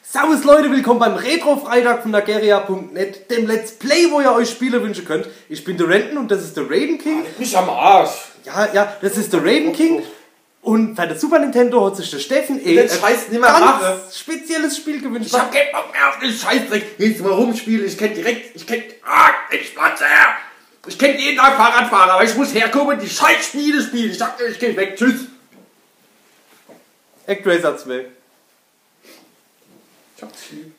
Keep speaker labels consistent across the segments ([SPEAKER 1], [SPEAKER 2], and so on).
[SPEAKER 1] Servus Leute, willkommen beim Retro-Freitag von Nageria.net, dem Let's Play, wo ihr euch Spiele wünschen könnt. Ich bin der Renten und das ist der Raiden King.
[SPEAKER 2] Mich am Arsch.
[SPEAKER 1] Ja, das ist der Raiden King. Und bei der Super Nintendo hat sich der Steffen
[SPEAKER 2] den Scheiß nicht mehr mache.
[SPEAKER 1] Spezielles Spiel gewünscht.
[SPEAKER 2] Ich hab keinen Bock mehr auf den Scheißdreck. Jetzt mal rumspielen, ich kenn ich platze her. Ich kenn jeden Tag Fahrradfahrer, aber ich muss herkommen und die Scheißspiele spielen. Ich dachte, ich geh weg. Tschüss.
[SPEAKER 1] ActRaiser 2.
[SPEAKER 2] Ich hab's lieb.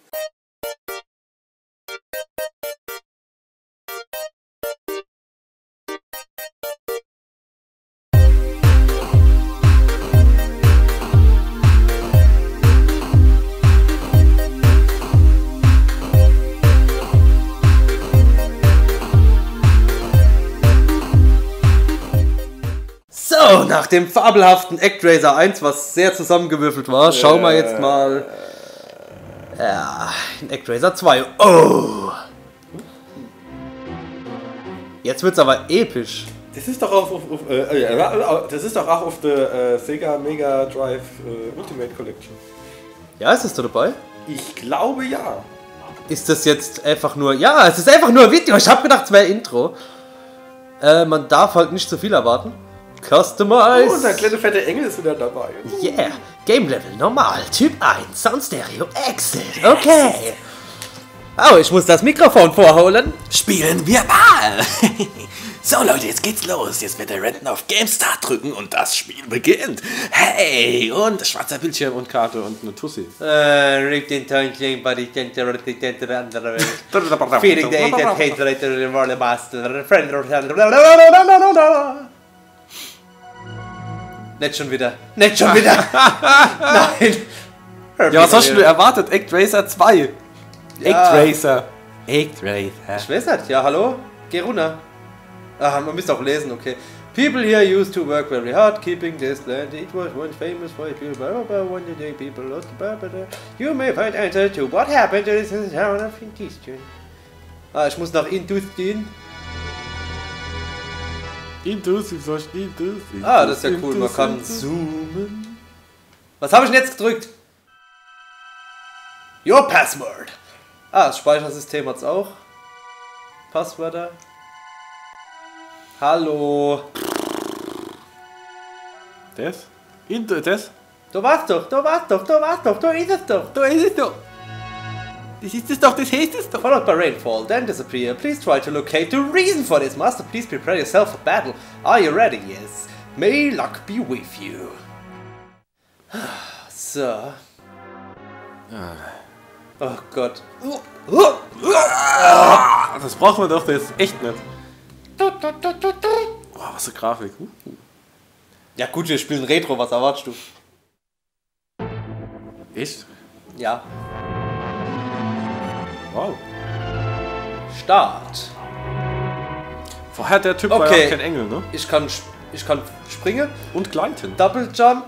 [SPEAKER 1] So, nach dem fabelhaften ActRaiser 1, was sehr zusammengewürfelt war, schauen wir jetzt mal in ActRaiser 2. Oh! Jetzt wird's aber episch.
[SPEAKER 2] Das ist doch auch auf der Sega Mega Drive Ultimate Collection.
[SPEAKER 1] Ja, ist es da dabei?
[SPEAKER 2] Ich glaube ja.
[SPEAKER 1] Ist das jetzt einfach nur... Ja, es ist einfach nur ein Video. Ich hab gedacht, es wäre Intro. Man darf halt nicht zu viel erwarten. Customize.
[SPEAKER 2] Oh, und der kleine fette Engel ist wieder dabei.
[SPEAKER 1] Yeah. Game Level normal. Typ 1. Sound Stereo. Exit. Okay. Oh, ich muss das Mikrofon vorholen.
[SPEAKER 3] Spielen wir mal! So Leute, jetzt geht's los. Jetzt wird der Renten auf Game Start drücken und das Spiel beginnt. Hey, und schwarzer Bildschirm und Karte und eine Tussi.
[SPEAKER 1] Ripped in Time Body Center Feeding the Agent Hater in Roller Master Friend. Nicht schon wieder. Nicht schon wieder. Nein.
[SPEAKER 2] Ja, was hast du erwartet? ActRaiser 2.
[SPEAKER 1] Ja.
[SPEAKER 3] ActRaiser.
[SPEAKER 1] Ich weiß nicht. Ja, hallo? Geh runter. Ah, man müsste auch lesen, okay. People here used to work very hard keeping this land. It was once famous for its beautiful, but one day people lost the purpose. You may find answer to what happened to this town of Industry. Ah, ich muss nach Industry. Ah, das ist ja cool. Man kann zoomen. Was habe ich denn jetzt gedrückt? Your Password. Ah, das Speichersystem hat's auch. Passwörter. Hallo.
[SPEAKER 2] Das?
[SPEAKER 1] Du warst doch, du ist es doch.
[SPEAKER 3] Das ist es doch, das heißt es doch.
[SPEAKER 1] Followed by rainfall, then disappear. Please try to locate the reason for this. Master, please prepare yourself for battle. Are you ready? Yes. May luck be with you. So. Oh Gott.
[SPEAKER 2] Das brauchen wir doch jetzt echt nicht. Oh, was für Grafik.
[SPEAKER 1] Ja gut, wir spielen Retro, was erwartest du?
[SPEAKER 2] Echt?
[SPEAKER 1] Ja.
[SPEAKER 2] Wow.
[SPEAKER 1] Start.
[SPEAKER 2] Vorher der Typ war ja kein Engel, ne?
[SPEAKER 1] Ich kann springen.
[SPEAKER 2] Und gleiten.
[SPEAKER 1] Double Jump.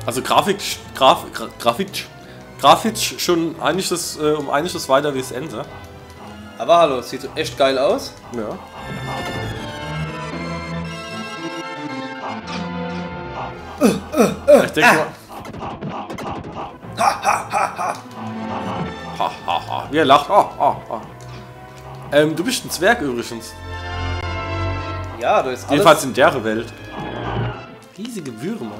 [SPEAKER 2] Also grafisch schon einiges, um einiges weiter wie das Ende.
[SPEAKER 1] Aber hallo, es sieht so echt geil aus.
[SPEAKER 2] Ja. Ich denke mal. Wie er lacht. Du bist ein Zwerg übrigens.
[SPEAKER 1] Ja, du ist alles.
[SPEAKER 2] Jedenfalls in der Welt. Riesige Würmer.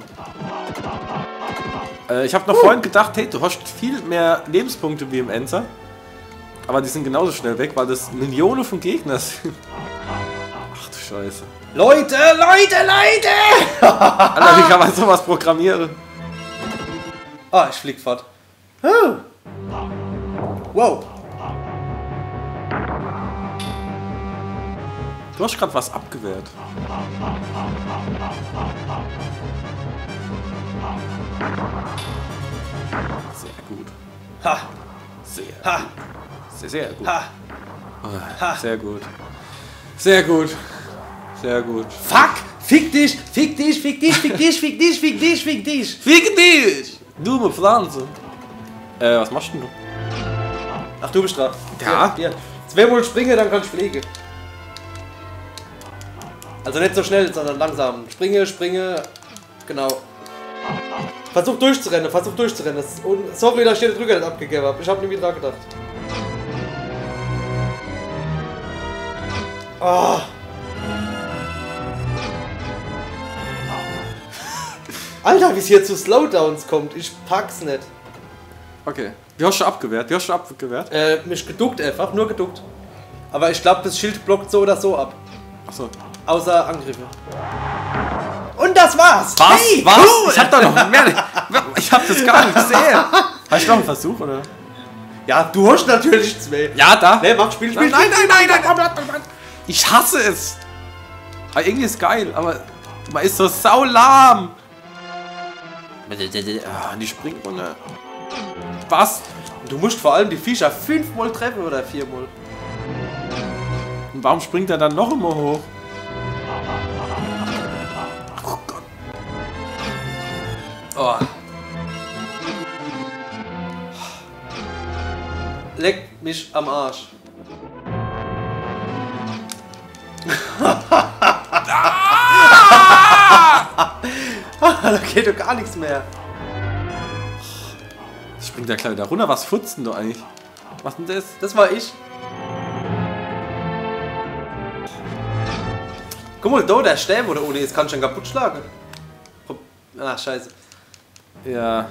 [SPEAKER 2] Ich habe noch vorhin gedacht, hey, du hast viel mehr Lebenspunkte wie im Enzer. Aber die sind genauso schnell weg, weil das Millionen von Gegnern sind. Ach du Scheiße.
[SPEAKER 1] Leute!
[SPEAKER 2] Alter, wie kann man sowas programmieren?
[SPEAKER 1] Ah, ich flieg fort. Oh. Wow.
[SPEAKER 2] Du hast gerade was abgewehrt. Sehr gut.
[SPEAKER 1] Ha.
[SPEAKER 2] Sehr gut.
[SPEAKER 1] Ha.
[SPEAKER 2] Sehr gut. Sehr gut. Sehr gut.
[SPEAKER 1] Fuck! Fick dich!
[SPEAKER 2] Fick dich! Dumme Pflanze. Was machst denn du?
[SPEAKER 1] Ach, du bist dran.
[SPEAKER 2] Ja.
[SPEAKER 1] Hier. Zweimal springen, dann kann ich fliegen. Also nicht so schnell, sondern langsam. Springe, springe. Genau. Versuch durchzurennen, Und sorry, dass ich den Drücker nicht abgegeben habe. Ich habe nie wieder dran gedacht. Oh. Alter, wie es hier zu Slowdowns kommt. Ich pack's nicht.
[SPEAKER 3] Okay. Wie hast du abgewehrt?
[SPEAKER 1] Mich geduckt einfach, nur geduckt. Aber ich glaube, das Schild blockt so oder so ab.
[SPEAKER 3] Achso.
[SPEAKER 1] Außer Angriffe. Und das war's!
[SPEAKER 3] Was?
[SPEAKER 1] Hey,
[SPEAKER 3] was?
[SPEAKER 1] cool.
[SPEAKER 3] Ich hab da noch mehr. Ich hab das gar nicht gesehen. Hast du noch einen Versuch, oder?
[SPEAKER 1] Ja, du hast natürlich 2.
[SPEAKER 3] Ja, da.
[SPEAKER 1] Ne, mach Spiel.
[SPEAKER 3] Nein. Ich hasse es. Aber irgendwie ist geil, aber man ist so saulahm. Ah, die Springrunde. Was?
[SPEAKER 1] Du musst vor allem die Viecher 5-mal treffen oder 4-mal.
[SPEAKER 3] Und warum springt er dann noch immer hoch? Oh Gott.
[SPEAKER 1] Oh. Leck mich am Arsch. Da geht doch gar nichts mehr.
[SPEAKER 3] Springt der Kleine da runter? Was futzt denn du eigentlich? Was denn das?
[SPEAKER 1] Das war ich. Guck mal, da, der Stäbe oder ohne, jetzt kann ich schon kaputt schlagen. Ah, scheiße.
[SPEAKER 3] Ja.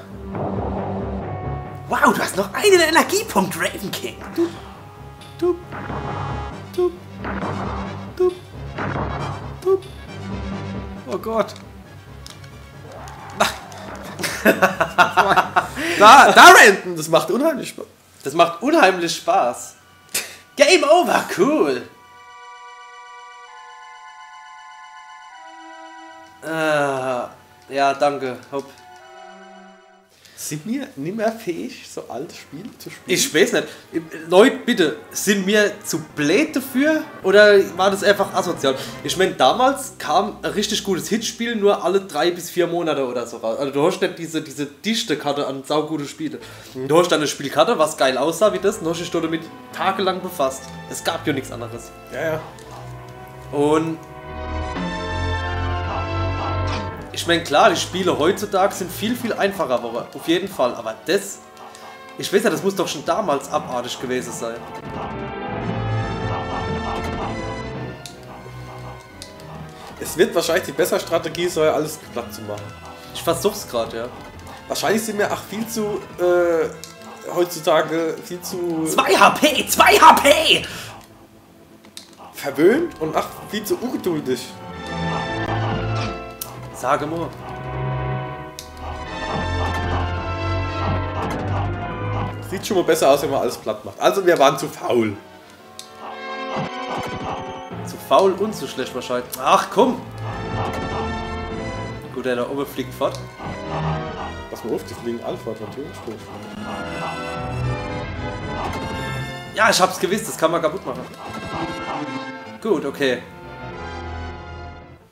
[SPEAKER 1] Wow, du hast noch einen Energiepunkt, Raven King.
[SPEAKER 3] Dup. Oh Gott. Da renten, das macht unheimlich Spaß.
[SPEAKER 1] Das macht unheimlich Spaß. Game over, cool. Ja, danke. Hopp.
[SPEAKER 3] Sind wir nicht mehr fähig, so alte Spiele zu spielen?
[SPEAKER 1] Ich weiß nicht. Leute, bitte, sind wir zu blöd dafür oder war das einfach asozial? Ich meine, damals kam ein richtig gutes Hitspiel nur alle 3 bis 4 Monate oder so raus. Also du hast nicht diese dichte Karte an saugute Spiele. Du hast dann eine Spielkarte, was geil aussah wie das, und hast dich damit tagelang befasst. Es gab ja nichts anderes.
[SPEAKER 3] Ja.
[SPEAKER 1] Und ich meine, klar, die Spiele heutzutage sind viel, viel einfacher geworden. Auf jeden Fall. Aber das... Ich weiß ja, das muss doch schon damals abartig gewesen sein.
[SPEAKER 3] Es wird wahrscheinlich die bessere Strategie sein, alles platt zu machen.
[SPEAKER 1] Ich versuch's gerade, ja.
[SPEAKER 3] Wahrscheinlich sind wir viel zu... heutzutage viel zu...
[SPEAKER 1] 2 HP! 2 HP!
[SPEAKER 3] verwöhnt und viel zu ungeduldig.
[SPEAKER 1] Sage mal.
[SPEAKER 3] Sieht schon mal besser aus, wenn man alles platt macht. Also wir waren zu faul.
[SPEAKER 1] Zu faul und zu schlecht wahrscheinlich. Ach komm! Gut, der da oben fliegt fort.
[SPEAKER 3] Pass mal auf, die fliegen alle fort, natürlich.
[SPEAKER 1] Ja, ich hab's gewusst, das kann man kaputt machen. Gut, okay.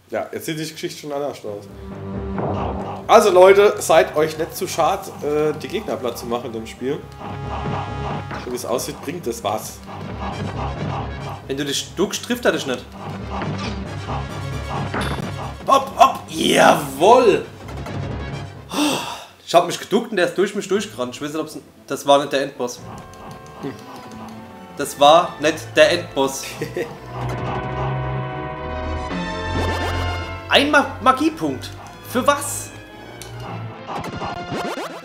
[SPEAKER 3] Ja, jetzt sieht die Geschichte schon anders aus. Also Leute, seid euch nicht zu schade, die Gegner platt zu machen in dem Spiel. So wie es aussieht, bringt das was.
[SPEAKER 1] Wenn du dich duckst, trifft er dich nicht. Hopp, hopp, jawohl! Ich hab mich geduckt und der ist durch mich durchgerannt. Ich weiß nicht, ob's... Das war nicht der Endboss. Das war nicht der Endboss. Ein Magiepunkt. Für was?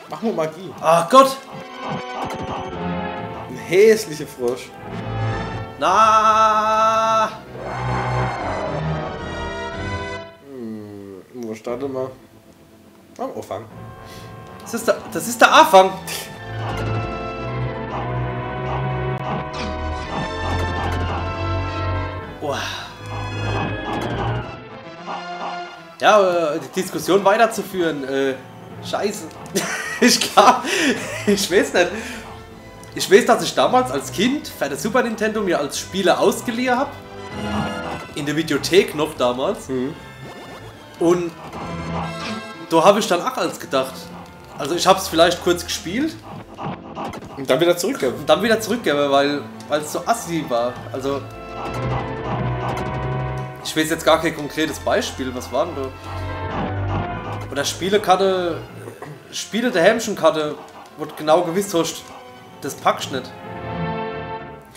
[SPEAKER 3] Mach mal Magie.
[SPEAKER 1] Ach Gott.
[SPEAKER 3] Ein hässlicher Frosch.
[SPEAKER 1] Na.
[SPEAKER 3] Wo startet mal? Am Anfang.
[SPEAKER 1] Das ist der Anfang. Oh. Ja, die Diskussion weiterzuführen, scheiße. Ich weiß nicht. Ich weiß, dass ich damals als Kind für das Super Nintendo mir als Spiele ausgeliehen habe. In der Videothek noch damals.
[SPEAKER 3] Mhm.
[SPEAKER 1] Und da habe ich dann auch als gedacht. Also ich habe es vielleicht kurz gespielt.
[SPEAKER 3] Und dann wieder zurückgeben.
[SPEAKER 1] Und dann wieder zurückgeben, weil es so assi war. Also... Ich weiß jetzt gar kein konkretes Beispiel. Was war denn da? Oder Spielekarte. Spiele der Hämschenkarte, wo du genau gewiss hast, das packst du nicht.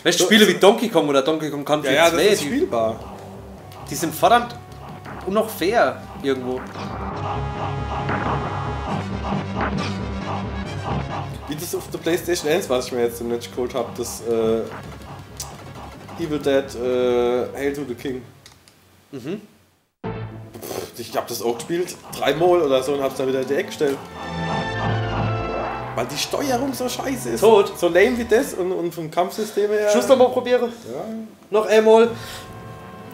[SPEAKER 1] Weißt du, Spiele wie Donkey Kong oder Donkey Kong Country 2,
[SPEAKER 3] ja, das ist spielbar.
[SPEAKER 1] Die sind verdammt und noch fair irgendwo.
[SPEAKER 3] Wie das auf der PlayStation 1, was ich mir jetzt nicht geholt habe, das Evil Dead Hail to the King.
[SPEAKER 1] Mhm.
[SPEAKER 3] Ich habe das auch gespielt, 3-mal oder so, und hab's dann wieder in die Ecke gestellt. Weil die Steuerung so scheiße ist.
[SPEAKER 1] Tot.
[SPEAKER 3] So lame wie das und vom Kampfsystem her.
[SPEAKER 1] Schuss noch mal probiere.
[SPEAKER 3] Ja.
[SPEAKER 1] Noch einmal.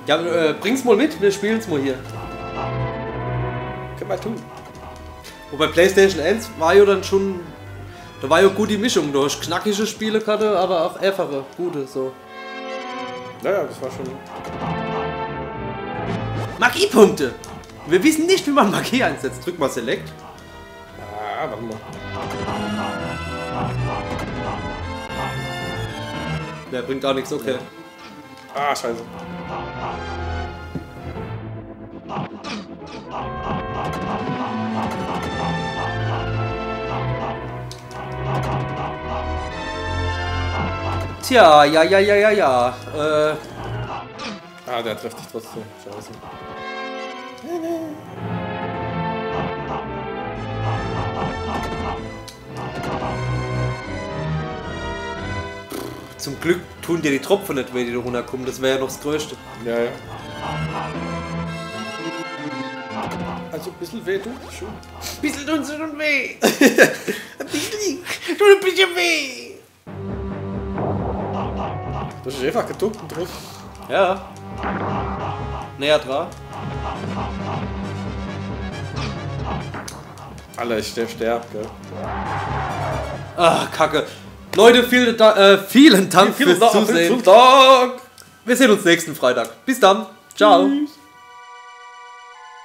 [SPEAKER 1] Ja, bring's mal mit, wir spielen's mal hier.
[SPEAKER 3] Können wir tun.
[SPEAKER 1] Wobei PlayStation 1 war ja dann schon. Da war ja gut die Mischung. Du hast knackige Spielekarte, aber auch einfache, gute so.
[SPEAKER 3] Naja, das war schon.
[SPEAKER 1] Magiepunkte! Wir wissen nicht, wie man Magie einsetzt. Drück mal Select.
[SPEAKER 3] Ah, warte mal.
[SPEAKER 1] Der bringt gar nichts, okay.
[SPEAKER 3] Ah, scheiße.
[SPEAKER 1] Tja, ja.
[SPEAKER 3] Ah, der trifft dich trotzdem. Scheiße.
[SPEAKER 1] Zum Glück tun dir die Tropfen nicht weh, die da runterkommen. Das wäre ja noch das Größte.
[SPEAKER 3] Ja. Also ein bisschen weh tut schon.
[SPEAKER 1] Ein bisschen tun sie schon weh. Ein bisschen weh.
[SPEAKER 3] Du hast einfach geduckt und drauf.
[SPEAKER 1] Ja. Näher dran.
[SPEAKER 3] Alter, ich sterb, gell.
[SPEAKER 1] Ah, Kacke. Leute, vielen Dank fürs Zusehen. Wir sehen uns nächsten Freitag. Bis dann. Ciao.
[SPEAKER 3] Tschüss.